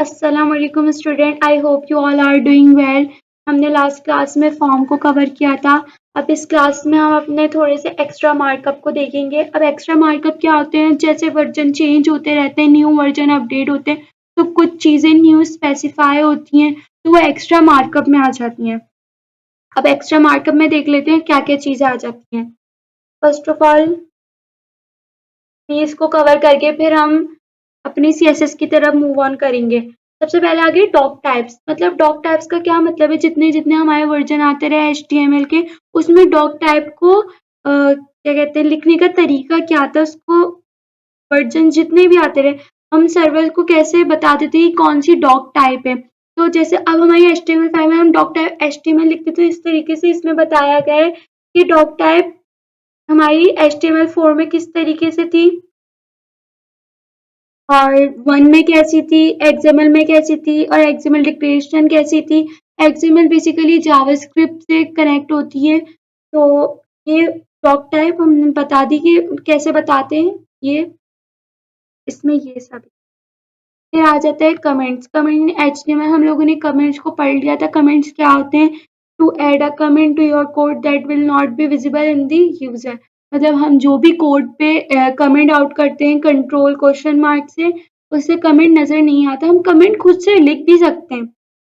अस्सलाम वालेकुम student, I hope you all are doing well. हमने लास्ट क्लास में फॉर्म को कवर किया था। अब इस क्लास में हम अपने थोड़े से एक्स्ट्रा मार्कअप को देखेंगे। अब एक्स्ट्रा मार्कअप क्या होते हैं? जैसे वर्जन चेंज होते रहते हैं, न्यू वर्जन अपडेट होते हैं, तो कुछ चीज़ें न्यू स्पेसिफाई होती हैं, तो वो एक्स्ट्रा मार्कअप में आ जाती हैं। अब एक्स्ट्रा मार्कअप में देख लेते हैं क्या क्या चीज़ें आ जाती हैं। फर्स्ट ऑफ ऑल इसको कवर करके फिर हम अपनी सीएसएस की तरफ मूव ऑन करेंगे। सबसे पहले आगे डॉक टाइप्स। मतलब डॉक टाइप्स का क्या मतलब है? जितने जितने हमारे वर्जन आते रहे एचटीएमएल के, उसमें डॉक टाइप को क्या कहते हैं, लिखने का तरीका क्या था, उसको वर्जन जितने भी आते रहे हम सर्वर को कैसे बता देते हैं कौन सी डॉक टाइप है। तो जैसे अब हमारी एचटीएमएल फाइल में हम डॉक टाइप एचटीएमएल लिखते थे, इस तरीके से इसमें बताया गया है कि डॉक टाइप हमारी एचटीएमएल 4 में किस तरीके से थी और 1 में कैसी थी, एक्सएमएल में कैसी थी और एक्सएमएल डिक्लेरेशन कैसी थी। एक्सएमएल बेसिकली जावास्क्रिप्ट से कनेक्ट होती है। तो ये डॉक टाइप हमने बता दी कि कैसे बताते हैं ये, इसमें ये सब। फिर आ जाता है कमेंट्स। कमेंट एचटीएमएल हम लोगों ने कमेंट्स को पढ़ लिया था। कमेंट्स क्या होते हैं? To add a comment to your code that will not be visible in the user. मतलब हम जो भी कोड पे कमेंट आउट करते हैं कंट्रोल क्वेश्चन मार्क से, उससे कमेंट नजर नहीं आता। हम कमेंट खुद से लिख भी सकते हैं।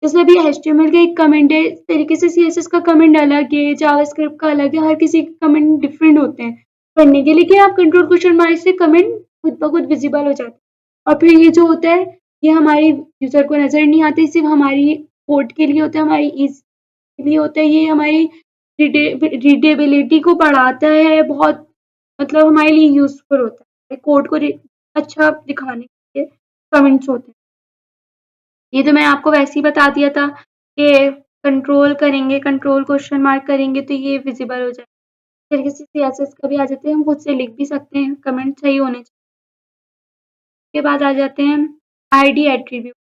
जैसे अभी एचटीएमएल का एक कमेंट है, इस तरीके से सीएसएस का कमेंट अलग है, जावास्क्रिप्ट का अलग है, हर किसी के कमेंट डिफरेंट होते हैं पढ़ने के। लेकिन आप कंट्रोल क्वेश्चन मार्क से कमेंट खुद ब खुद विजिबल हो जाते हैं। और फिर ये जो होता है, ये हमारी यूजर को नजर नहीं आती, सिर्फ हमारी कोड के लिए होता है, हमारी ईज के लिए होता है। ये हमारी रीडेबिलिटी को बढ़ाता है बहुत, मतलब हमारे लिए यूजफुल होता है। कोड को अच्छा दिखाने के लिए कमेंट्स होते हैं। ये तो मैं आपको वैसे ही बता दिया था कि कंट्रोल करेंगे, कंट्रोल क्वेश्चन मार्क करेंगे तो ये विजिबल हो जाए। इस तरीके से सीएसएस का भी आ जाते हैं, हम खुद से लिख भी सकते हैं, कमेंट सही होने चाहिए। के बाद आ जाते हैं आईडी एट्रीब्यूट।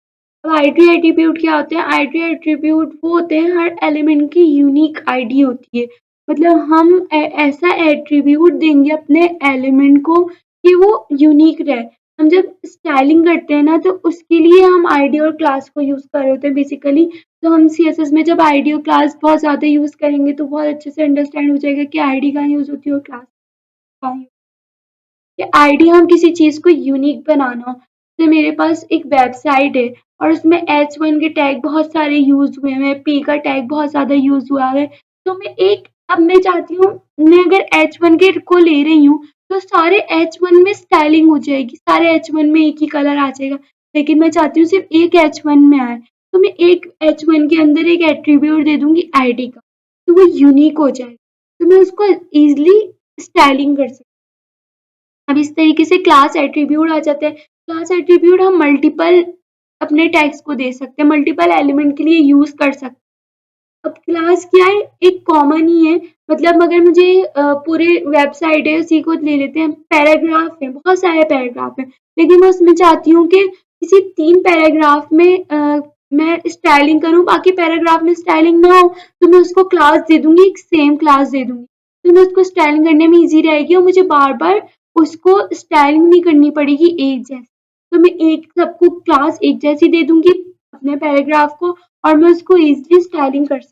अब आईडी एट्रीब्यूट क्या होते हैं? आईडी एट्रीब्यूट वो होते हैं, हर एलिमेंट की यूनिक आईडी होती है। मतलब हम ऐसा एट्रीब्यूट देंगे अपने एलिमेंट को कि वो यूनिक रहे। हम जब स्टाइलिंग करते हैं ना, तो उसके लिए हम आईडी और क्लास को यूज कर रहे होते हैं बेसिकली। तो हम सीएसएस में जब आईडी और क्लास बहुत ज्यादा यूज करेंगे तो बहुत अच्छे से अंडरस्टैंड हो जाएगा कि आईडी कहाँ यूज होती है और क्लास कहाँ। कि आईडी हम किसी चीज को यूनिक बनाना हो। तो मेरे पास एक वेबसाइट है और उसमें H1 के टैग बहुत सारे यूज हुए हैं, P का टैग बहुत ज्यादा यूज हुआ है। तो अब मैं चाहती हूँ, मैं अगर H1 के को ले रही हूँ तो सारे H1 में स्टाइलिंग हो जाएगी, सारे H1 में एक ही कलर आ जाएगा। लेकिन मैं चाहती हूँ सिर्फ एक H1 में आए, तो मैं एक H1 के अंदर एक एट्रीब्यूट दे दूंगी आईडी का, तो वो यूनिक हो जाएगा, तो मैं उसको इजिली स्टाइलिंग कर सकती हूँ। अब इस तरीके से क्लास एट्रीब्यूट आ जाते हैं। क्लास एट्रीब्यूट हम मल्टीपल अपने टैग्स को दे सकते हैं, मल्टीपल एलिमेंट के लिए यूज कर सकते हैं। अब क्लास क्या है? एक कॉमन ही है। मतलब अगर मुझे पूरे वेबसाइट है उसी को ले लेते हैं, पैराग्राफ है, बहुत सारे पैराग्राफ है, लेकिन मैं उसमें चाहती हूँ कि किसी 3 पैराग्राफ में मैं स्टाइलिंग करूँ, बाकी पैराग्राफ में स्टाइलिंग ना हो, तो मैं उसको क्लास दे दूंगी, एक सेम क्लास दे दूंगी। तो मैं उसको स्टाइलिंग करने में ईजी रहेगी और मुझे बार बार उसको स्टाइलिंग नहीं करनी पड़ेगी एक जैसी। तो मैं एक सबको क्लास एक जैसी दे दूंगी अपने पैराग्राफ को, और मैं उसको इजिली स्टाइलिंग कर सकती हूँ।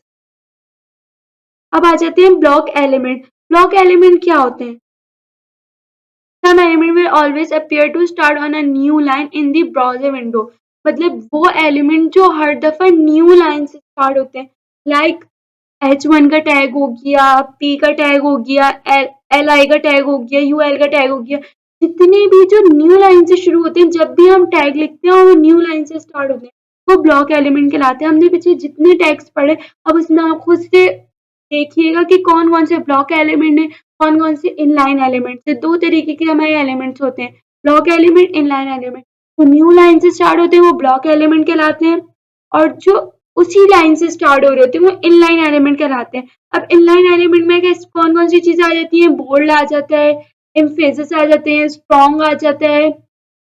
अब आ जाते हैं ब्लॉक एलिमेंट। ब्लॉक एलिमेंट क्या होते हैं? Some element will always appear to start on a new line in the browser window। मतलब वो एलिमेंट जो हर दफा न्यू लाइन से स्टार्ट होते हैं, लाइक H1 का टैग हो गया, P का टैग हो गया, LI का टैग हो गया, UL का टैग हो गया। जितने भी जो न्यू लाइन से शुरू होते हैं, जब भी हम टैग लिखते हैं वो न्यू लाइन से स्टार्ट होते हैं, वो ब्लॉक एलिमेंट कहलाते हैं। हमने पीछे जितने टैग्स पढ़े, अब उसमें आप खुद से देखिएगा कि कौन कौन से ब्लॉक एलिमेंट है, कौन कौन से इनलाइन एलिमेंट्स है। 2 तरीके के हमारे एलिमेंट्स होते हैं, ब्लॉक एलिमेंट, इनलाइन एलिमेंट। तो न्यू लाइन से स्टार्ट होते हैं वो ब्लॉक एलिमेंट कहलाते हैं, और जो उसी लाइन से स्टार्ट हो रहे होते हैं वो इनलाइन एलिमेंट कहलाते हैं। अब इनलाइन एलिमेंट में कौन कौन सी चीजें आ जाती हैं? बोल्ड आ जाता है, एम्फेसिस आ जाते हैं, स्ट्रॉन्ग आ जाता है,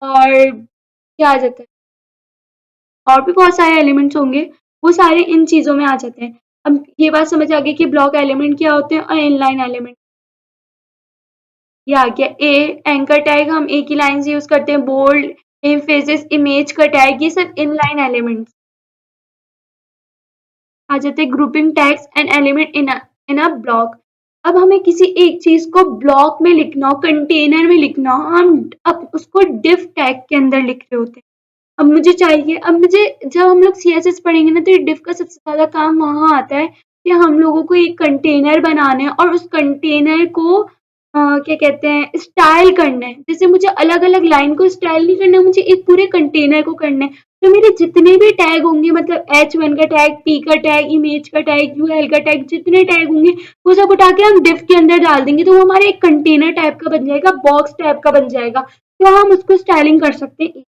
और क्या आ जाता है, और भी बहुत सारे एलिमेंट्स होंगे, वो सारे इन चीजों में आ जाते हैं। अब ये बात समझ आ गई कि ब्लॉक एलिमेंट क्या होते हैं और इनलाइन एलिमेंट। ये आ गया। ए एंकर टैग हम एक ही लाइन से यूज करते हैं, बोल्ड एम्फेसिस, इमेज का टैग, ये सब इनलाइन एलिमेंट्स आ जाते हैं। Grouping tags and element in a block. अब हमें किसी एक चीज को ब्लॉक में लिखना हो, कंटेनर में लिखना हो, हम अब उसको डिफ टैग के अंदर लिख रहे होते हैं। अब मुझे चाहिए, अब मुझे जब हम लोग सीएसएस पढ़ेंगे ना, तो ये डिफ का सबसे ज्यादा काम वहां आता है कि हम लोगों को एक कंटेनर बनाना है और उस कंटेनर को क्या कहते हैं, स्टाइल करना है। जैसे मुझे अलग अलग लाइन को स्टाइल नहीं करना, मुझे एक पूरे कंटेनर को करना है। तो मेरे जितने भी टैग होंगे, मतलब H1 का टैग, P का टैग, इमेज का टैग, UL का टैग, जितने टैग होंगे वो सब उठा के हम डिफ के अंदर डाल देंगे, तो वो हमारे एक कंटेनर टाइप का बन जाएगा, बॉक्स टाइप का बन जाएगा। तो हम उसको स्टाइलिंग कर सकते हैं।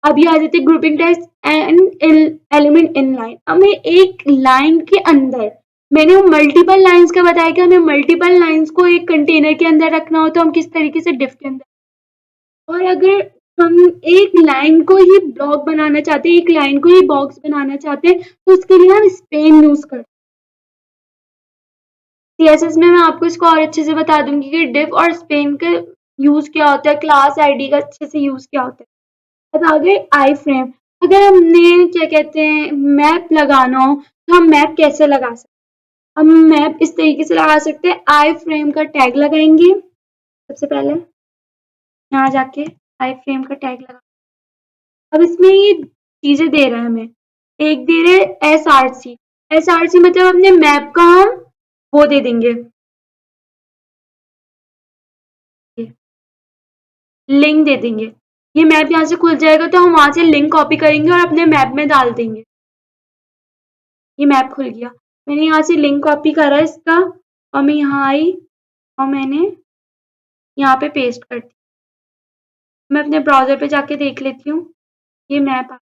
अभी आ जाते grouping test and element in line. हमें एक लाइन के अंदर, मैंने मल्टीपल लाइंस का बताया कि हमें मल्टीपल लाइंस को एक कंटेनर के अंदर रखना हो तो हम किस तरीके से डिफ के अंदर, और अगर हम एक लाइन को ही ब्लॉक बनाना चाहते हैं, एक लाइन को ही बॉक्स बनाना चाहते हैं, तो उसके लिए हम स्पेन यूज करते हैं। सीएसएस में मैं आपको इसको और अच्छे से बता दूंगी कि डिफ और स्पेन का यूज क्या होता है, क्लास आईडी का अच्छे से यूज क्या होता है। अब आगे आई फ्रेम। अगर हमने क्या कहते हैं मैप लगाना हो, तो हम मैप कैसे लगा सकते हैं? हम मैप इस तरीके से लगा सकते हैं, आई फ्रेम का टैग लगाएंगे। सबसे पहले यहाँ जाके आई फ्रेम का टैग लगा। अब इसमें ये चीजें दे रहा है हमें, एक दे रहे SRC। SRC मतलब अपने मैप का हम वो दे देंगे, लिंक दे देंगे। ये मैप यहाँ से खुल जाएगा तो हम वहां से लिंक कॉपी करेंगे और अपने मैप में डाल देंगे। ये मैप खुल गया, मैंने यहाँ से लिंक कॉपी करा इसका और मैं यहाँ आई और मैंने यहाँ पे पेस्ट कर दी। मैं अपने ब्राउजर पे जाके देख लेती हूँ, ये मैप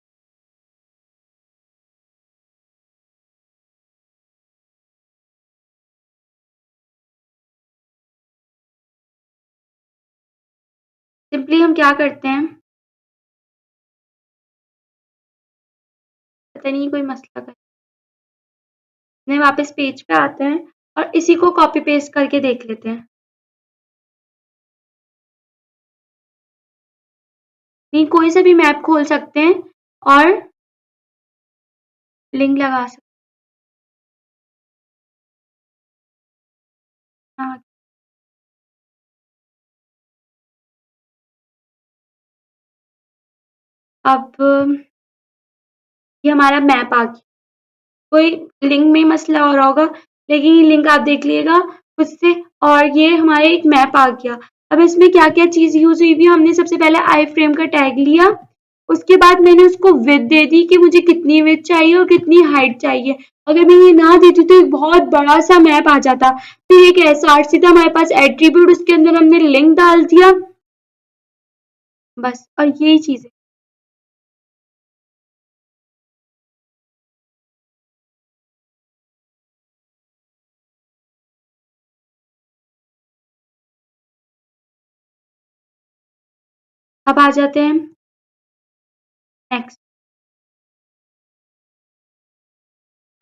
सिंपली हम क्या करते हैं, पता नहीं कोई मसला कर, मैं वापस पेज पे आते हैं और इसी को कॉपी पेस्ट करके देख लेते हैं। नहीं, कोई सा भी मैप खोल सकते हैं और लिंक लगा सकते हैं। अब ये हमारा मैप आ गया। कोई लिंक में मसला हो रहा होगा, लेकिन ये लिंक आप देख लीजिएगा खुद से, और ये हमारे एक मैप आ गया। अब इसमें क्या क्या चीज यूज हुई थी, हमने सबसे पहले आई फ्रेम का टैग लिया, उसके बाद मैंने उसको विड्थ दे दी कि मुझे कितनी विड्थ चाहिए और कितनी हाइट चाहिए। अगर मैं ये ना देती तो एक बहुत बड़ा सा मैप आ जाता। फिर एक SRC था हमारे पास एट्रीब्यूट, उसके अंदर हमने लिंक डाल दिया, बस। और यही चीज है। अब आ जाते हैं नेक्स्ट।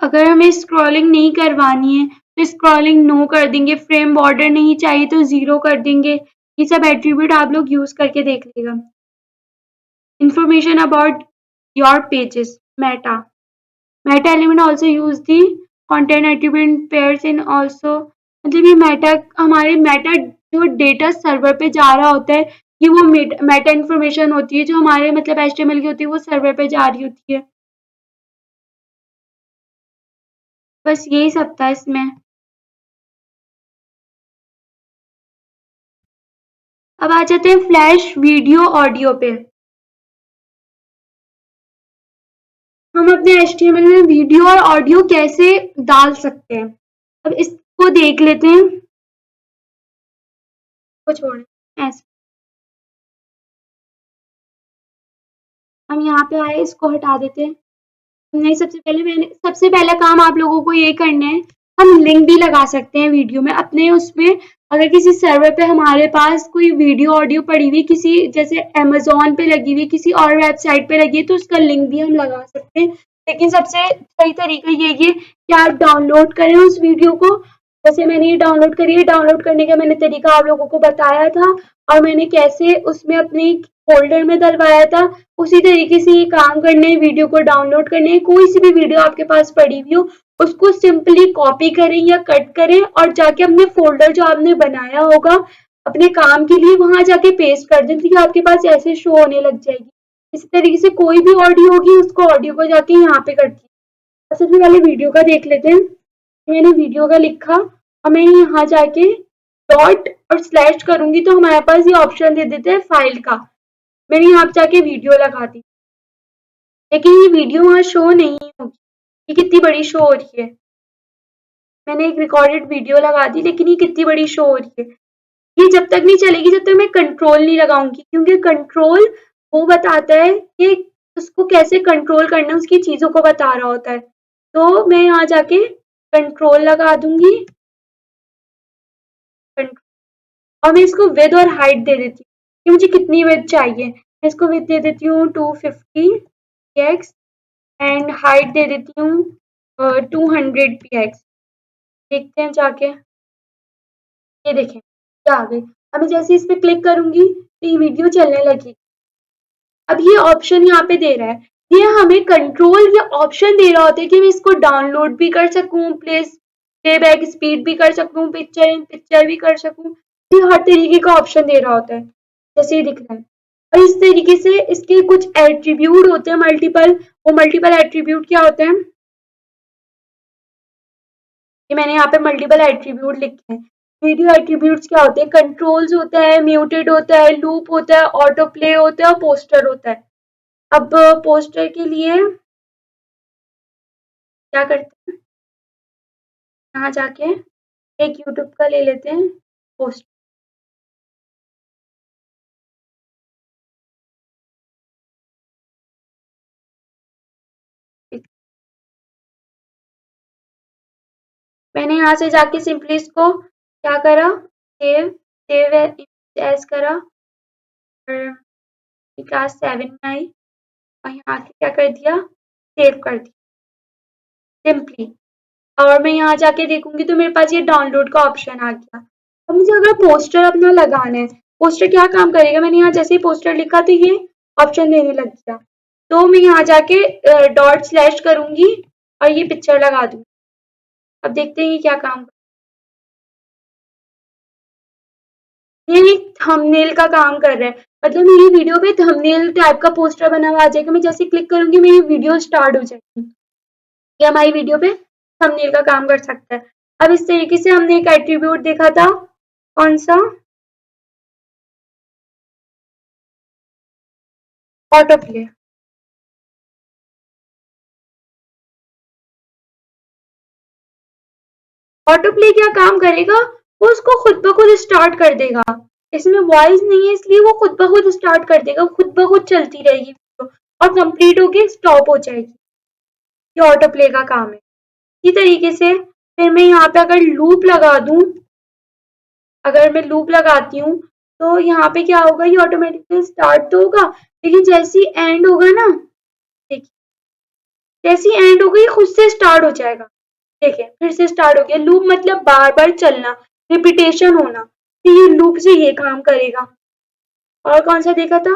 अगर हमें स्क्रॉलिंग नहीं करवानी है तो स्क्रॉलिंग नो कर देंगे, फ्रेम बॉर्डर नहीं चाहिए तो 0 कर देंगे। ये सब एट्रीब्यूट आप लोग यूज करके देख लेगा। Information about your pages, Meta element also use the content attribute pairs in also. मतलब ये मेटा, हमारे मेटा जो डेटा सर्वर पे जा रहा होता है, ये वो मेटा इंफॉर्मेशन होती है जो हमारे मतलब HTML की होती है, वो सर्वर पे जा रही होती है। बस यही सब था इसमें। अब आ जाते हैं फ्लैश वीडियो ऑडियो पे। हम अपने HTML में वीडियो और ऑडियो कैसे डाल सकते हैं, अब इसको देख लेते हैं। को छोड़ें ऐसे, हम यहाँ पे आए, इसको हटा देते हैं। नहीं, सबसे पहला काम आप लोगों को ये करना है, हम लिंक भी लगा सकते हैं वीडियो में अपने उसमें। अगर किसी सर्वर पे हमारे पास कोई वीडियो ऑडियो पड़ी हुई, किसी जैसे अमेजोन पे लगी हुई, किसी और वेबसाइट पे लगी है, तो उसका लिंक भी हम लगा सकते हैं। लेकिन सबसे सही तरीका ये है कि आप डाउनलोड करें उस वीडियो को। जैसे मैंने ये डाउनलोड करी है, डाउनलोड करने का मैंने तरीका आप लोगों को बताया था, और मैंने कैसे उसमें अपनी फ़ोल्डर में डलवाया था, उसी तरीके से ये काम करना है, वीडियो को डाउनलोड करना है। कोई सी भी वीडियो आपके पास पड़ी हुई हो, उसको सिंपली कॉपी करें या कट करें और जाके अपने फ़ोल्डर जो आपने बनाया होगा अपने काम के लिए, वहाँ जाके पेस्ट कर दें, तो ये आपके पास ऐसे शो होने लग जाएगी। इसी तरीके से कोई भी ऑडियो होगी, उसको ऑडियो को जाके यहाँ पे कर दीजिए। सबसे पहले वीडियो का देख लेते हैं। मैंने वीडियो का लिखा और मैं यहाँ जाके डॉट और स्लैश करूंगी तो हमारे पास ये ऑप्शन दे देते हैं फाइल का। मैंने यहाँ पे जाके वीडियो लगा दी, लेकिन ये वीडियो वहाँ शो नहीं होगी। ये कितनी बड़ी शो हो रही है। मैंने एक रिकॉर्डेड वीडियो लगा दी, लेकिन ये कितनी बड़ी शो हो रही है। ये जब तक नहीं चलेगी जब तक मैं कंट्रोल नहीं लगाऊंगी, क्योंकि कंट्रोल वो बताता है कि उसको कैसे कंट्रोल करना है, उसकी चीजों को बता रहा होता है। तो मैं यहाँ जाके कंट्रोल लगा दूंगी और मैं इसको विड्थ और हाइट दे देती हूँ कि मुझे कितनी विड्थ चाहिए। मैं इसको विड्थ दे देती हूँ 250 px एंड हाइट दे देती हूँ 200 px। देखते हैं जाके, ये देखें क्या आ गई। अब मैं जैसे इस पे क्लिक करूंगी तो ये वीडियो चलने लगी। अब ये ऑप्शन यहाँ पे दे रहा है, ये हमें कंट्रोल या ऑप्शन दे रहा होता है कि मैं इसको डाउनलोड भी कर सकूं, प्लेबैक स्पीड भी कर सकूं, पिक्चर इन पिक्चर भी कर सकूं। ये हर तरीके का ऑप्शन दे रहा होता है, जैसे ये दिख रहा है। और इस तरीके से इसके कुछ एट्रीब्यूट होते हैं मल्टीपल। वो मल्टीपल एट्रीब्यूट क्या होते हैं, कि मैंने यहाँ पे मल्टीपल एट्रीब्यूट लिखे हैं। वीडियो एट्रीब्यूट्स क्या होते हैं, कंट्रोल्स होता है, म्यूटेड होता है, लूप होता है, ऑटो प्ले होता है और पोस्टर होता है। अब पोस्टर के लिए क्या करते हैं, यहाँ जाके एक यूट्यूब का ले लेते हैं पोस्टर। मैंने यहाँ से जाके सिंपली इसको क्या करा, सेव एज करा और क्लास 7 में आई और यहाँ आके क्या कर दिया, सेव कर दिया सिंपली। और मैं यहाँ जाके देखूंगी तो मेरे पास ये डाउनलोड का ऑप्शन आ गया। अब मुझे अगर पोस्टर अपना लगाना है, पोस्टर क्या काम करेगा, मैंने यहाँ जैसे ही पोस्टर लिखा तो ये ऑप्शन देने लग गया। तो मैं यहाँ जाके डॉट स्लैश करूंगी और ये पिक्चर लगा दूंगी। अब देखते हैं ये क्या काम, ये एक थंबनेल का काम कर रहा है। मतलब मेरी वीडियो पे थंबनेल टाइप का पोस्टर बना हुआ आ जाएगा। मैं जैसे क्लिक करूंगी मेरी वीडियो स्टार्ट हो जाएगी। ये हमारी वीडियो पे थंबनेल का काम कर सकता है। अब इस तरीके से हमने एक एट्रीब्यूट देखा था, कौन सा, ऑटो प्ले। ऑटो प्ले क्या काम करेगा, वो उसको खुद ब खुद स्टार्ट कर देगा। इसमें वॉइस नहीं है इसलिए वो खुद ब खुद स्टार्ट कर देगा, खुद ब खुद चलती रहेगी वीडियो और कंप्लीट होके स्टॉप हो जाएगी। ये ऑटो प्ले का काम है। इसी तरीके से फिर मैं यहाँ पे अगर लूप लगा दूं, अगर मैं लूप लगाती हूँ तो यहाँ पे क्या होगा, ये ऑटोमेटिकली स्टार्ट तो होगा, लेकिन जैसे ही एंड होगा ना, देखिए जैसे ही एंड होगा ये खुद से स्टार्ट हो जाएगा। देखिए फिर से स्टार्ट हो गया। लूप मतलब बार बार चलना, रिपीटेशन होना, तो ये लूप से ये काम करेगा। और कौन सा देखा था,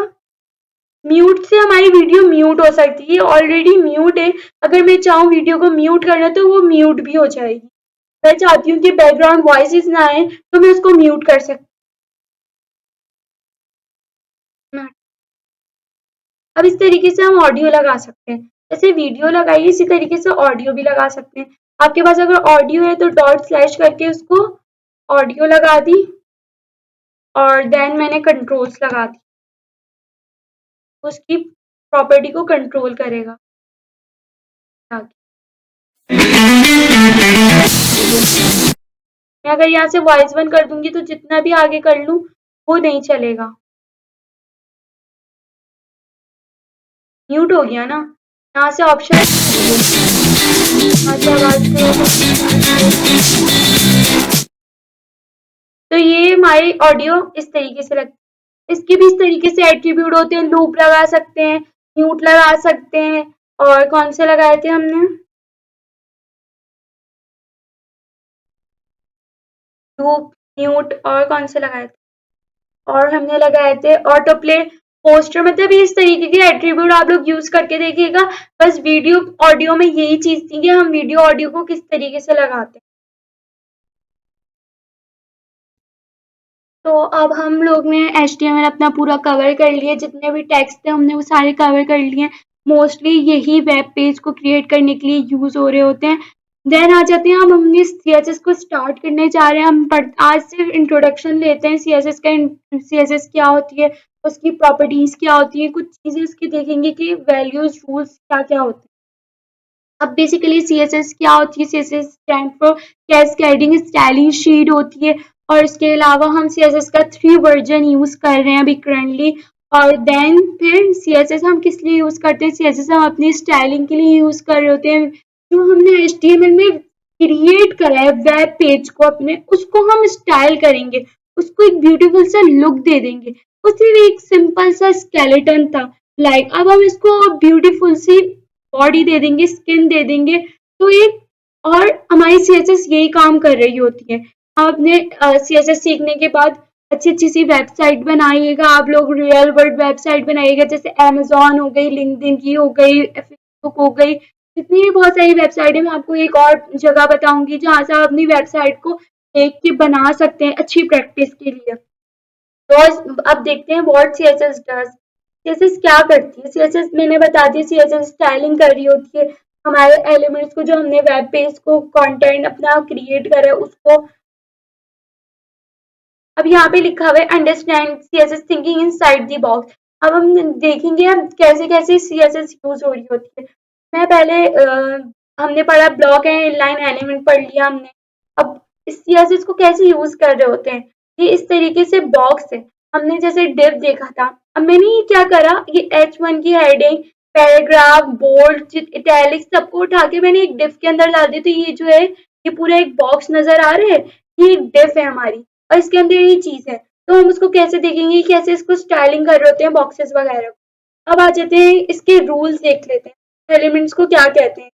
म्यूट से हमारी वीडियो म्यूट हो सकती है, ये ऑलरेडी म्यूट है। अगर मैं चाहूँ वीडियो को म्यूट करना तो वो म्यूट भी हो जाएगी। मैं चाहती हूँ कि बैकग्राउंड वॉइसेस ना आए तो मैं उसको म्यूट कर सकती हूँ। अब इस तरीके से हम ऑडियो लगा सकते हैं, जैसे वीडियो लगाई इसी तरीके से ऑडियो भी लगा सकते हैं। आपके पास अगर ऑडियो है तो डॉट स्लैश करके उसको ऑडियो लगा दी और देन मैंने कंट्रोल्स लगा दी, उसकी प्रॉपर्टी को कंट्रोल करेगा आगे। मैं अगर यहाँ से वॉइस वन कर दूंगी तो जितना भी आगे कर लूँ वो नहीं चलेगा, म्यूट हो गया ना। यहाँ से ऑप्शन, यहाँ से आवाज तो ये हमारी ऑडियो इस तरीके से लगती है। इसके भी इस तरीके से एट्रीब्यूट होते हैं, लूप लगा सकते हैं, म्यूट लगा सकते हैं, और कौन से लगाए थे हमने, लूप, म्यूट और कौन से लगाए थे, और हमने लगाए थे ऑटो प्ले। पोस्टर मतलब इस तरीके के एट्रीब्यूट आप लोग यूज करके देखिएगा। बस वीडियो ऑडियो में यही चीज थी कि हम वीडियो ऑडियो को किस तरीके से लगाते हैं। तो अब हम लोग ने HTML अपना पूरा कवर कर लिया, जितने भी टेक्स्ट थे हमने वो सारे कवर कर लिए। मोस्टली यही वेब पेज को क्रिएट करने के लिए यूज हो रहे होते हैं। देन आ जाते हैं, अब हम इस CSS को स्टार्ट करने जा रहे हैं। आज सिर्फ इंट्रोडक्शन लेते हैं CSS का। CSS क्या होती है, उसकी प्रॉपर्टीज क्या होती है, कुछ चीजें उसकी देखेंगे कि वैल्यूज रूल्स क्या क्या होते हैं। अब बेसिकली CSS क्या होती है, CSS stand for cascading styling sheet होती है। और इसके अलावा हम CSS का 3 वर्जन यूज कर रहे हैं अभी करंटली। और देन फिर CSS हम किस लिए यूज करते हैं, CSS हम अपनी स्टाइलिंग के लिए यूज कर रहे होते हैं। जो हमने HTML में क्रिएट करा है वेब पेज को अपने, उसको हम स्टाइल करेंगे, उसको एक ब्यूटीफुल सा लुक दे देंगे। वो सिर्फ एक सिंपल सा स्केलेटन था। अब हम इसको ब्यूटीफुल सी बॉडी दे देंगे, स्किन दे देंगे। तो ये और हमारी CSS यही काम कर रही होती है। आप अपने CSS सीखने के बाद अच्छी अच्छी सी वेबसाइट बनाइएगा। आप लोग रियल वर्ल्ड वेबसाइट बनाइएगा, जैसे Amazon हो गई, लिंक्डइन की हो गई, फेसबुक हो गई, जितनी भी बहुत सारी वेबसाइट है। मैं आपको एक और जगह बताऊंगी जहाँ से आप अपनी वेबसाइट को देख के बना सकते हैं अच्छी प्रैक्टिस के लिए। तो अब देखते हैं व्हाट CSS डज। CSS क्या करती है, CSS मैंने बता दिया, CSS स्टाइलिंग कर रही होती है हमारे एलिमेंट्स को, जो हमने वेब पेज को कंटेंट अपना क्रिएट करा है उसको। अब यहाँ पे लिखा हुआ है understand CSS thinking inside the box. अब हम देखेंगे अब कैसे कैसे CSS यूज हो रही होती है। मैं पहले हमने पढ़ा ब्लॉक एंड इनलाइन एलिमेंट पढ़ लिया हमने। अब इस CSS को कैसे यूज कर रहे होते हैं, ये इस तरीके से बॉक्स है। हमने जैसे डिव देखा था, अब मैंने ये क्या करा, ये H1 की हेडिंग, पैराग्राफ, बोल्ड, इटैलिक सबको उठा के मैंने एक डिव के अंदर डाल दी। तो ये जो है ये पूरा एक बॉक्स नजर आ रहा है, ये एक डिव है हमारी और इसके अंदर ये चीज है। तो हम उसको कैसे देखेंगे, कैसे इसको स्टाइलिंग कर रहे होते हैं बॉक्सेस वगैरह। अब आ जाते हैं इसके रूल्स देख लेते हैं, एलिमेंट्स को क्या कहते हैं।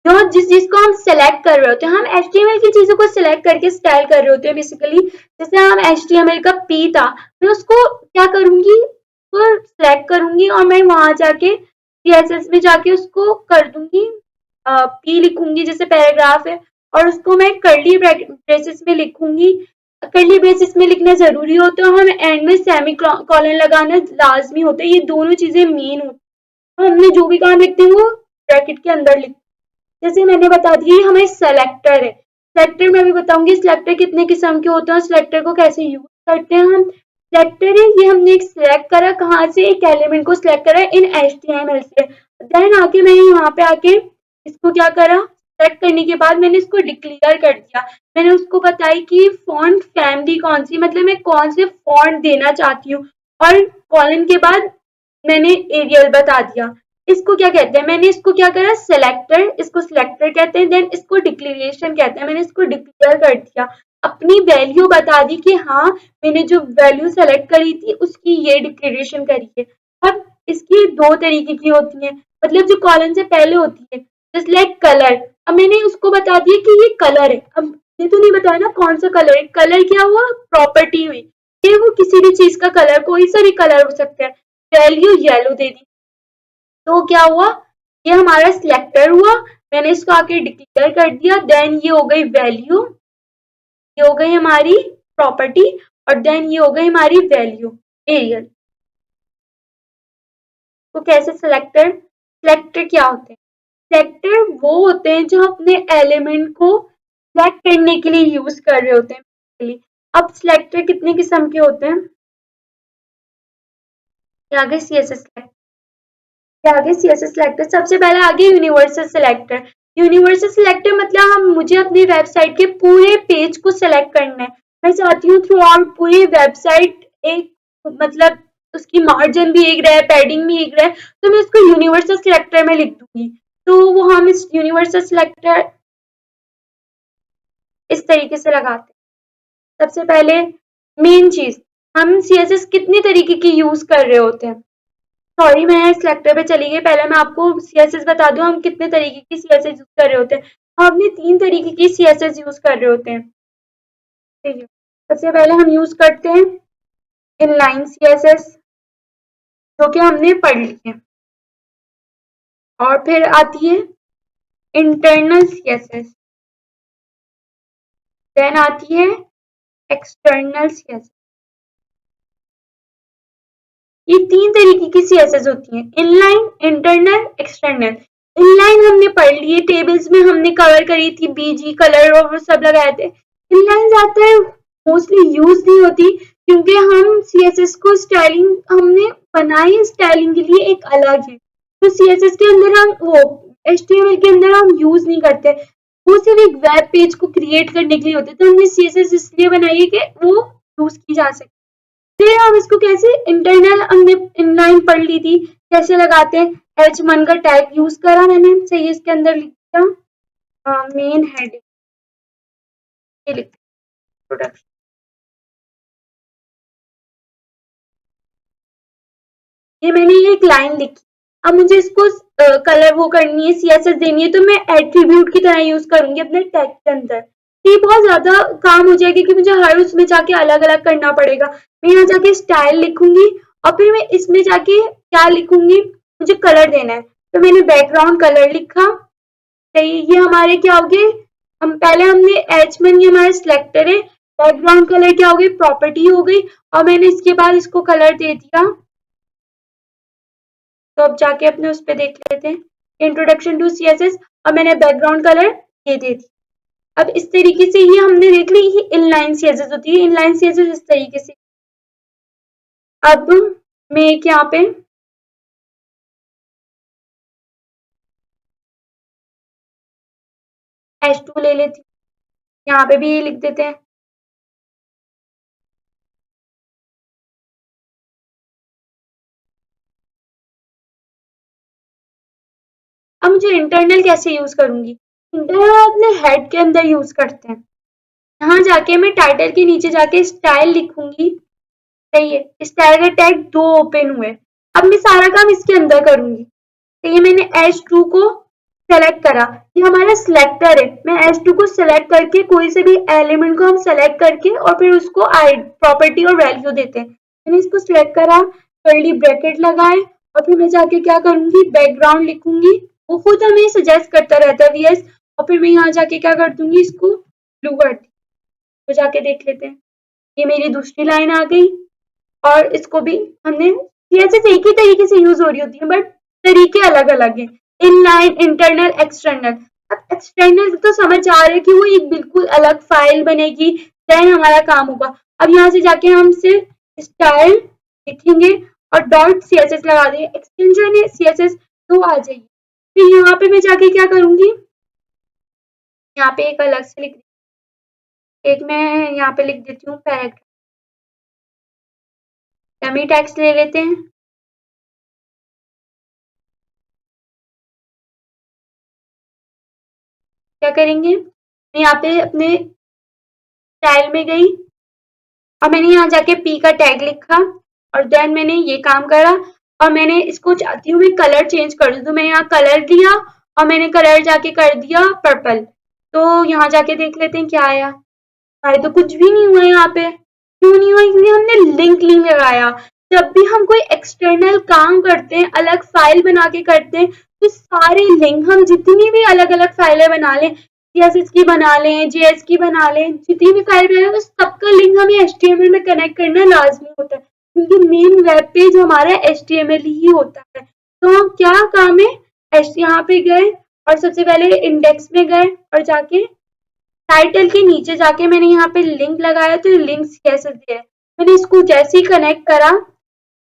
जो जिस चीज को हम सेलेक्ट कर रहे होते हैं, हम HTML की चीजों को सिलेक्ट करके स्टाइल कर रहे होते हैं बेसिकली। जैसे हम HTML का P था, मैं उसको क्या करूंगी, वो सिलेक्ट करूंगी और मैं वहां जाके CSS में जाके उसको कर दूंगी, P लिखूंगी जैसे पैराग्राफ है, और उसको मैं कर्ली ब्रेसेस में लिखूंगी। कर्ली ब्रेसेस में लिखना जरूरी होता है, हम एंड में सेमी कॉलन लगाना लाजमी होता है। ये दोनों चीजें मेन होती है। हमने जो भी काम लिखते हैं वो ब्रैकेट के अंदर लिखते हैं। जैसे मैंने बता दिया, ये हमारे सेलेक्टर है। सेलेक्टर में भी बताऊंगी सेलेक्टर कितने किस्म के होते हैं और सेलेक्टर को कैसे यूज करते हैं हम। सेलेक्टर है, ये हमने एक सिलेक्ट करा, कहाँ से, एक एलिमेंट को सिलेक्ट करा इन HTML से। देन आके मैंने यहाँ पे आके इसको क्या करा, सेलेक्ट करने के बाद मैंने इसको डिक्लेयर कर दिया। मैंने उसको बताई कि फॉन्ट फैमिली कौन सी, मतलब मैं कौन से फॉन्ट देना चाहती हूँ। और कॉलन के बाद मैंने एरियल बता दिया। इसको क्या कहते हैं, मैंने इसको क्या करा, सिलेक्टर, इसको सिलेक्टर कहते हैं। देन इसको डिक्लेरेशन कहते हैं, मैंने इसको डिक्लेयर कर दिया, अपनी वैल्यू बता दी कि हाँ मैंने जो वैल्यू सेलेक्ट करी थी उसकी ये डिक्लेरेशन करी है। अब इसकी दो तरीके की होती है, मतलब जो कॉलन से पहले होती है, जस्ट लाइक कलर। अब मैंने उसको बता दिया कि ये कलर है। अब ये तो नहीं बताया ना कौन सा कलर है, कलर क्या हुआ, प्रॉपर्टी हुई। ये वो किसी भी चीज का कलर, कोई सा भी कलर हो सकता है। वैल्यू येलो दे दी, तो क्या हुआ, ये हमारा सिलेक्टर हुआ। मैंने इसको आके डिक्लेयर कर दिया। देन ये हो गई वैल्यू, ये हो गई हमारी प्रॉपर्टी, और देन ये हो गई हमारी वैल्यू एरियल। तो कैसे सिलेक्टर, सिलेक्टर क्या होते हैं, सिलेक्टर वो होते हैं जो अपने एलिमेंट को सिलेक्ट करने के लिए यूज कर रहे होते हैं। अब सिलेक्टर कितने किस्म के होते हैं, आगे CSS आगे CSS सिलेक्टर, सबसे पहले आगे यूनिवर्सल सिलेक्टर। यूनिवर्सल सिलेक्टर मतलब हम, मुझे अपनी वेबसाइट के पूरे पेज को सिलेक्ट करना है। मैं चाहती हूँ थ्रू आउट पूरी वेबसाइट एक, मतलब उसकी मार्जिन भी एक रहे, पैडिंग भी एक रहे, तो मैं उसको यूनिवर्सल सिलेक्टर में लिख दूंगी। तो वो हम इस यूनिवर्सल सिलेक्टर इस तरीके से लगाते हैं। सबसे पहले मेन चीज, हम CSS कितनी तरीके की यूज कर रहे होते हैं। सॉरी मैं सिलेक्टर पे चली गई, पहले मैं आपको CSS बता दूं हम कितने तरीके की CSS यूज कर रहे होते हैं। हम अपनी 3 तरीके की CSS यूज कर रहे होते हैं। ठीक है, सबसे पहले हम यूज करते हैं इनलाइन सीएसएस जो कि हमने पढ़ ली है। और फिर आती है इंटरनल सीएसएस, देन आती है एक्सटर्नल सीएसएस। ये 3 तरीके की सीएसएस होती हैं, इनलाइन, इंटरनल, एक्सटर्नल। इनलाइन हमने पढ़ लिए, टेबल्स में हमने कवर करी थी, बीजी कलर और वो सब लगाए थे। इनलाइन ज्यादातर मोस्टली यूज नहीं होती क्योंकि हम सीएसएस को स्टाइलिंग हमने बनाई स्टाइलिंग के लिए एक अलग है, तो सीएसएस के अंदर हम वो एचटीएमएल के अंदर हम यूज नहीं करते, वो सिर्फ एक वेब पेज को क्रिएट करने के लिए होते, तो हमने सीएसएस इसलिए बनाई है कि वो यूज की जा सके। फिर हम इसको कैसे इंटरनल हमने इनलाइन पढ़ ली थी, कैसे लगाते हैं, H1 का टैग यूज करा मैंने, सही इसके अंदर लिखा मेन हेडिंग, ये लिखा प्रोडक्शन। ये मैंने एक लाइन लिखी, अब मुझे इसको कलर वो करनी है, सीएसएस देनी है, तो मैं एट्रीब्यूट की तरह यूज करूंगी अपने टैग के अंदर। ये बहुत ज्यादा काम हो जाएगा कि मुझे हर उसमें जाके अलग अलग करना पड़ेगा। मैं यहाँ जाके स्टाइल लिखूंगी और फिर मैं इसमें जाके क्या लिखूंगी, मुझे कलर देना है, तो मैंने बैकग्राउंड कलर लिखा। सही, ये हमारे क्या हो गए, हम पहले हमने H1 ये हमारा सिलेक्टर है, बैकग्राउंड कलर क्या हो गई, प्रॉपर्टी हो गई, और मैंने इसके बाद इसको कलर दे दिया। तो अब जाके अपने उस पर देख लेते हैं, इंट्रोडक्शन टू सीएसएस, और मैंने बैकग्राउंड कलर ये दे दी। अब इस तरीके से ये हमने देख ली, ये इनलाइन सीएसएस होती है, इनलाइन सीएसएस इस तरीके से। अब मैं एक यहाँ पे H2 ले लेती हूँ, यहाँ पे भी ये लिख देते हैं। अब मुझे इंटरनल कैसे यूज करूंगी, इंटरनल अपने हेड के अंदर यूज करते हैं। यहाँ जाके मैं टाइटल के नीचे जाके स्टाइल लिखूंगी, सही है, स्टाइल का टैग 2 ओपन हुए। अब मैं सारा काम इसके अंदर करूंगी, तो ये मैंने H2 को सेलेक्ट करा, ये हमारा सिलेक्टर है, मैं H2 को सेलेक्ट करके कोई से भी एलिमेंट को हम सेलेक्ट करके और फिर उसको प्रॉपर्टी और वैल्यू देते हैं। मैंने इसको सिलेक्ट करा, कर्ली ब्रैकेट लगाए, और फिर मैं जाके क्या करूंगी, बैकग्राउंड लिखूंगी, वो खुद हमें सजेस्ट करता रहता है VS, और फिर मैं यहाँ जाके क्या कर दूंगी, इसको ब्लू कर दी। तो जाके देख लेते हैं, ये मेरी दूसरी लाइन आ गई, और इसको भी हमने, ये ऐसे एक ही तरीके से यूज हो रही होती है बट तरीके अलग अलग है, इनलाइन, इंटरनल, एक्सटर्नल। अब एक्सटर्नल तो समझ आ रहा है कि वो एक बिल्कुल अलग फाइल बनेगी, देन हमारा काम होगा। अब यहाँ से जाके हम सिर्फ स्टाइल लिखेंगे और डॉट सीएसएस लगा देंगे, एक्सटेंशन है सीएसएस, तो आ जाएगी। फिर यहाँ पे मैं जाके क्या करूंगी, यहाँ पे एक अलग से लिख, एक मैं यहाँ पे लिख देती हूँ पैराग्राफ, डमी टेक्स्ट ले लेते हैं। क्या करेंगे, मैं यहाँ पे अपने स्टाइल में गई और मैंने यहाँ जाके पी का टैग लिखा, और देन मैंने ये काम करा, और मैंने इसको चाहती हूँ मैं कलर चेंज कर दूँ, तो मैंने यहाँ कलर दिया और मैंने कलर जाके कर दिया पर्पल। तो यहाँ जाके देख लेते हैं क्या आया, हमारे तो कुछ भी नहीं हुआ यहाँ पे, क्यों नहीं हुआ, क्योंकि हमने लिंक लिंक लगाया। जब भी हम कोई एक्सटर्नल काम करते हैं, अलग फाइल बना के करते हैं, तो सारे लिंक, हम जितनी भी अलग अलग फाइलें बना लें, CSS की बना लें, JS की बना लें, जितनी भी फाइल बना लें, सबका लिंक हमें HTML में कनेक्ट करना लाजमी होता है, क्योंकि मेन वेब पेज हमारा HTML ही होता है। तो हम क्या काम है, यहाँ पे गए और सबसे पहले इंडेक्स में गए और जाके टाइटल के नीचे जाके मैंने यहाँ पे लिंक लगाया, तो लिंक कैसे दिया है, मैंने इसको जैसे ही कनेक्ट करा,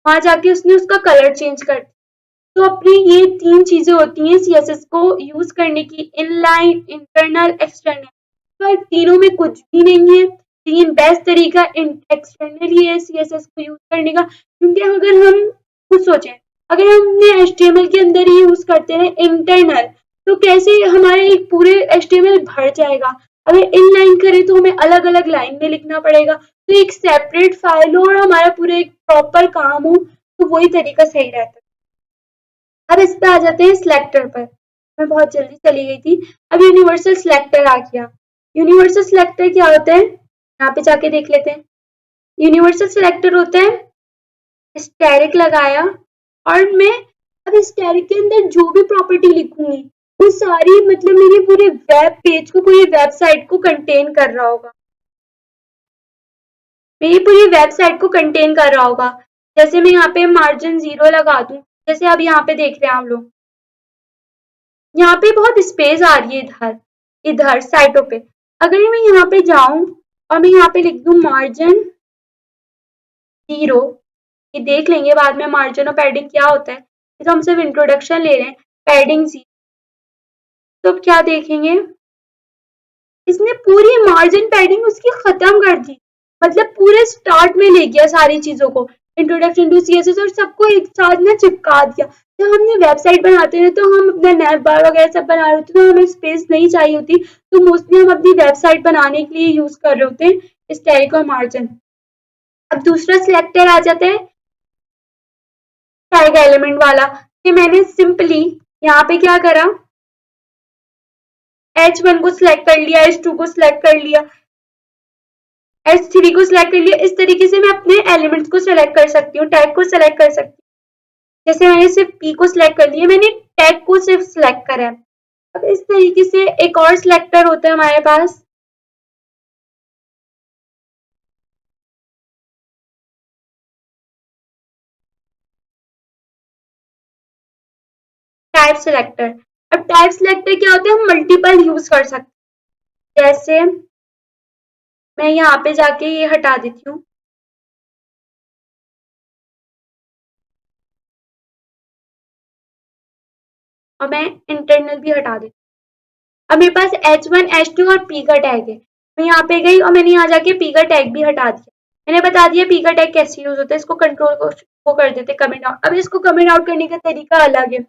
वहां जाके उसने उसका कलर चेंज कर दिया। तो अपनी ये 3 चीजें होती हैं सीएसएस को यूज करने की, इनलाइन, इंटरनल, एक्सटर्नल। तो तीनों में कुछ भी नहीं है, तीन बेस्ट तरीका एक्सटर्नल ही है सीएसएस को यूज करने का, क्योंकि अगर हम खुद सोचें, अगर हमने HTML के अंदर ही यूज करते रहे इंटरनल, तो कैसे हमारे एक पूरे HTML भर जाएगा। अगर इनलाइन करें तो हमें अलग अलग लाइन में लिखना पड़ेगा, तो एक सेपरेट फाइल हो और हमारा पूरा एक प्रॉपर काम हो, तो वही तरीका सही रहता है। अब इस पे आ जाते हैं सिलेक्टर पर, मैं बहुत जल्दी चली गई थी। अब यूनिवर्सल सिलेक्टर आ गया, यूनिवर्सल सिलेक्टर क्या होता है, यहाँ पे जाके देख लेते हैं। यूनिवर्सल सिलेक्टर होता है स्टैरिक लगाया और मैं अब स्टैरिक के अंदर जो भी प्रॉपर्टी लिखूंगी वो सारी मतलब मेरे पूरे वेब पेज को पूरी वेबसाइट को कंटेन कर रहा होगा, मेरी पूरी वेबसाइट को कंटेन कर रहा होगा। जैसे मैं यहाँ पे मार्जिन 0 लगा दूं, जैसे अब यहाँ पे देख रहे हैं हम लोग, यहाँ पे बहुत स्पेस आ रही है इधर इधर साइटों पे। अगर मैं यहाँ पे जाऊं और मैं यहाँ पे लिख दूं मार्जिन 0, ये देख लेंगे बाद में मार्जिन और पैडिंग क्या होता है, तो हम सिर्फ इंट्रोडक्शन ले रहे हैं। पैडिंग 0, तो अब क्या देखेंगे, इसने पूरी मार्जिन पैडिंग उसकी खत्म कर दी, मतलब पूरे स्टार्ट में ले गया सारी चीजों को, इंट्रोडक्शन टू सीएसएस और सबको एक साथ ना चिपका दिया। तो हमने वेबसाइट बनाते हैं तो हम अपना नैव बार वगैरह सब बना रहे होते तो हमें स्पेस नहीं चाहिए होती, तो मोस्टली हम अपनी वेबसाइट बनाने के लिए यूज कर रहे होते हैं स्टैरिक और मार्जिन। अब दूसरा सिलेक्टर आ जाता है टैग एलिमेंट वाला, कि मैंने सिंपली यहाँ पे क्या करा, H1 को सिलेक्ट कर लिया, H2 को सिलेक्ट कर लिया, H3 को सिलेक्ट कर लिया। इस तरीके से मैं अपने एलिमेंट्स को सिलेक्ट कर सकती हूँ, टैग को सिलेक्ट कर सकती हूँ। जैसे मैंने सिर्फ P को सिलेक्ट कर लिया, मैंने टैग को सिर्फ सिलेक्ट करा है। अब इस तरीके से एक और सिलेक्टर होता है हमारे पास, टाइप सिलेक्टर। अब टाइप सिलेक्टर क्या होता है, हम मल्टीपल यूज कर सकते हैं। जैसे मैं यहाँ पे जाके ये हटा देती हूँ, और मैं इंटरनल भी हटा देती हूँ। अब मेरे पास H1 H2 और P का टैग है, मैं यहाँ पे गई और मैंने यहाँ जाके P का टैग भी हटा दिया। मैंने बता दिया P का टैग कैसे यूज होता है, इसको कंट्रोल को कर देते कमेंट आउट। अब इसको कमेंट आउट करने का तरीका अलग है।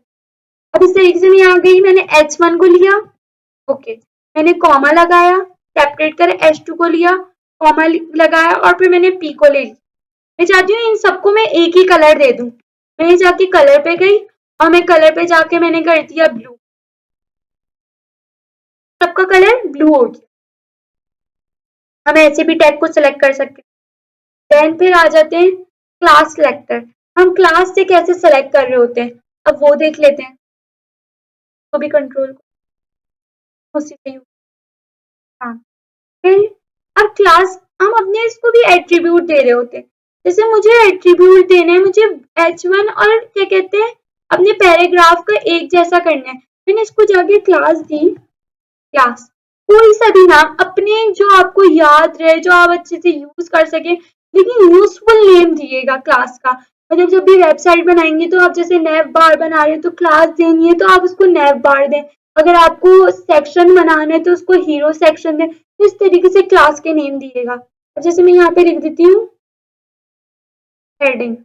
अब इस तरीके से मैं यहाँ गई, मैंने H1 को लिया, ओके, मैंने कॉमा लगाया, सेपरेट कर H2 को लिया, कॉमा लगाया और फिर मैंने P को ले लिया। मैं चाहती हूँ इन सबको मैं एक ही कलर दे दूं। मैं जाके कलर पे गई और मैं कलर पे जाके मैंने कर दिया ब्लू, सबका कलर ब्लू हो गया। हम ऐसे भी टैग को सिलेक्ट कर सकते हैं। देन फिर आ जाते हैं क्लास सिलेक्टर, हम क्लास से कैसे सिलेक्ट कर रहे होते हैं, अब वो देख लेते हैं। तो भी कंट्रोल उसी से हाँ, फिर अब क्लास हम अपने इसको भी एट्रीब्यूट दे रहे होते हैं। जैसे मुझे एट्रीब्यूट देने हैं, मुझे H1 और क्या कहते हैं अपने पैराग्राफ का एक जैसा करना है। मैंने इसको जाके क्लास दी, क्लास कोई सा भी नाम अपने जो आपको याद रहे, जो आप अच्छे से यूज कर सके, लेकिन यूजफुल नेम दिएगा क्लास का। मतलब जब भी वेबसाइट बनाएंगे तो आप जैसे नैव बार बना रहे हैं तो क्लास देनी है तो आप उसको नैव बार दें, अगर आपको सेक्शन बनाना है तो उसको हीरो सेक्शन दें, तो इस तरीके से क्लास के नेम दिएगा। जैसे मैं यहाँ पे लिख देती हूँ हेडिंग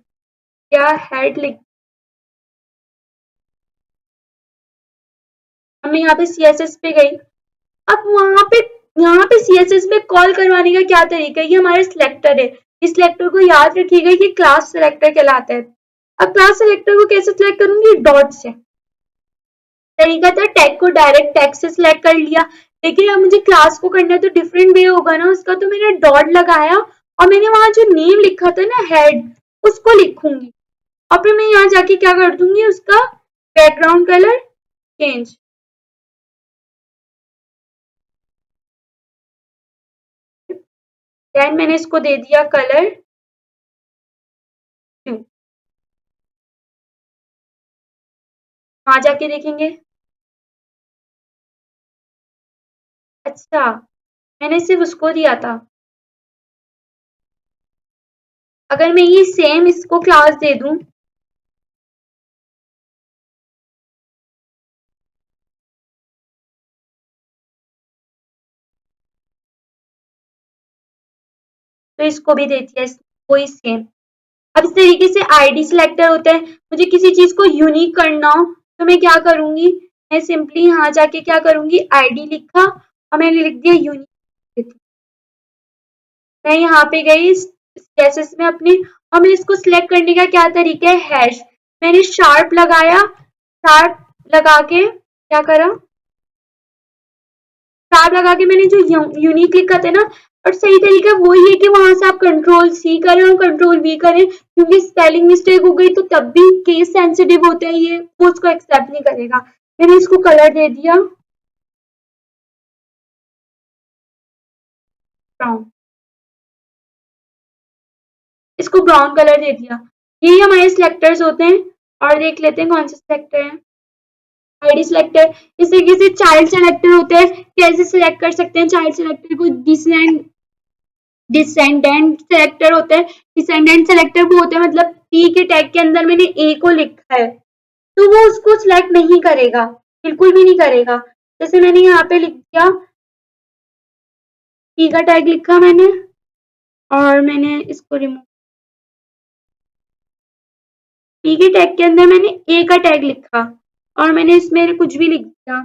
या हेड लिख, मैं यहाँ पे CSS पे गई। अब वहां पे यहाँ पे CSS में कॉल करवाने का क्या तरीका है, ये हमारा सिलेक्टर है, इस सिलेक्टर को याद रखिएगा कि क्लास सिलेक्टर कहलाता है। अब क्लास सिलेक्टर को कैसे सिलेक्ट करूंगी, डॉट से। तरीका था टैग को डायरेक्ट टैग से सिलेक्ट कर लिया, लेकिन अब मुझे क्लास को करना है तो डिफरेंट वे होगा ना उसका, तो मैंने डॉट लगाया और मैंने वहां जो नेम लिखा था ना हेड, उसको लिखूंगी और फिर मैं यहाँ जाके क्या कर दूंगी, उसका बैकग्राउंड कलर चेंज। देन मैंने इसको दे दिया कलर ब्लू। वहां जाके देखेंगे, अच्छा मैंने सिर्फ उसको दिया था। अगर मैं ये सेम इसको क्लास दे दूं, तो इसको भी दे दिया वही सेम। अब इस तरीके से आईडी सिलेक्टर होता है, मुझे किसी चीज को यूनिक करना हो तो मैं क्या करूंगी, मैं सिंपली यहाँ जाके क्या करूंगी, आईडी लिखा और मैंने लिख दिया यूनिक। मैं यहाँ पे गई CSS में अपने और मैं इसको सिलेक्ट करने का क्या तरीका है, हैश। मैंने शार्प लगाया, शार्प लगा के क्या करा, शार्प लगा के मैंने जो यूनिक लिखा था ना, और सही तरीका वही है कि वहां से आप कंट्रोल सी करें और कंट्रोल वी करें, क्योंकि स्पेलिंग मिस्टेक हो गई तो तब भी केस सेंसिटिव होता है ये, वो उसको एक्सेप्ट नहीं करेगा। मैंने इसको कलर दे दिया ब्राउन, इसको ब्राउन कलर दे दिया। यही हमारे सिलेक्टर्स होते हैं। और देख लेते हैं कौन से सिलेक्टर हैं। आईडी सिलेक्टर, इस तरीके से चाइल्ड सिलेक्टर होते हैं। कैसे सिलेक्ट कर सकते हैं चाइल्ड सिलेक्टर को? डिसेंडेंट सेलेक्टर होता है। डिसेंडेंट सेलेक्टर वो होता है, मतलब पी के टैग के अंदर मैंने ए को लिखा है तो वो उसको सिलेक्ट नहीं करेगा, बिल्कुल भी नहीं करेगा। जैसे मैंने यहाँ पे लिख दिया, पी का टैग लिखा मैंने और मैंने इसको रिमूव, पी के टैग के अंदर मैंने ए का टैग लिखा और मैंने इसमें कुछ भी लिख दिया,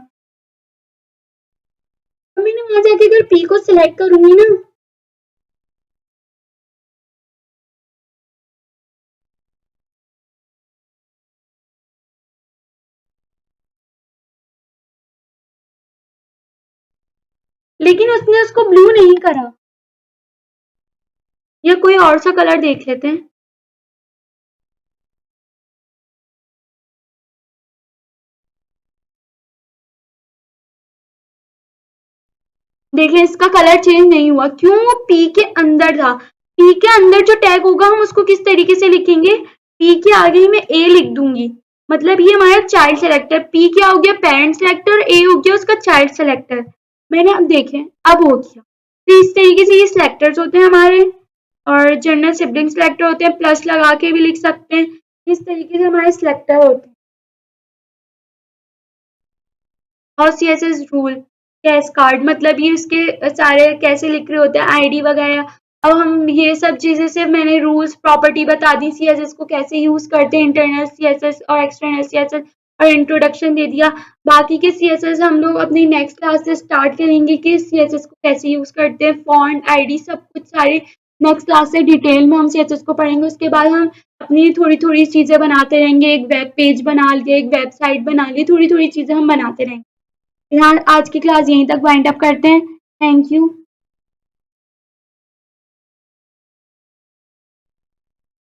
तो मैंने वहां जाके अगर पी को सिलेक्ट करूंगी ना, लेकिन उसने उसको ब्लू नहीं करा। या कोई और सा कलर देख लेते हैं। देखिए इसका कलर चेंज नहीं हुआ, क्यों? वो पी के अंदर था। पी के अंदर जो टैग होगा हम उसको किस तरीके से लिखेंगे? पी के आगे ही मैं ए लिख दूंगी, मतलब ये हमारा चाइल्ड सेलेक्टर। पी क्या हो गया? Parent selector. ए हो गया उसका चाइल्ड सेलेक्टर। मैंने अब देखें, अब हो गया। तो इस तरीके से ये सिलेक्टर्स होते हैं हमारे। और जनरल सिबलिंग सिलेक्टर होते हैं, प्लस लगा के भी लिख सकते हैं। इस तरीके से हमारे सिलेक्टर होते हैं। और सीएसएस रूल, कैश कार्ड, मतलब ये इसके सारे कैसे लिख रहे होते हैं, आईडी वगैरह। अब हम ये सब चीजें सिर्फ मैंने रूल्स प्रॉपर्टी बता दी, सीएसएस को कैसे यूज करते हैं, इंटरनल सीएसएस और एक्सटर्नल सीएसएस, और इंट्रोडक्शन दे दिया। बाकी के सीएसएस हम लोग अपनी नेक्स्ट क्लास से स्टार्ट करेंगे कि सीएसएस को कैसे यूज करते हैं, फॉन्ट, आईडी, सब कुछ सारे नेक्स्ट क्लास से डिटेल में हम सीएसएस को पढ़ेंगे। उसके बाद हम अपनी थोड़ी थोड़ी चीजें बनाते रहेंगे, एक वेब पेज बना लिए, एक वेबसाइट बना ली, थोड़ी थोड़ी चीजें हम बनाते रहेंगे। यहाँ आज की क्लास यहीं तक वाइंड अप करते हैं। Thank you.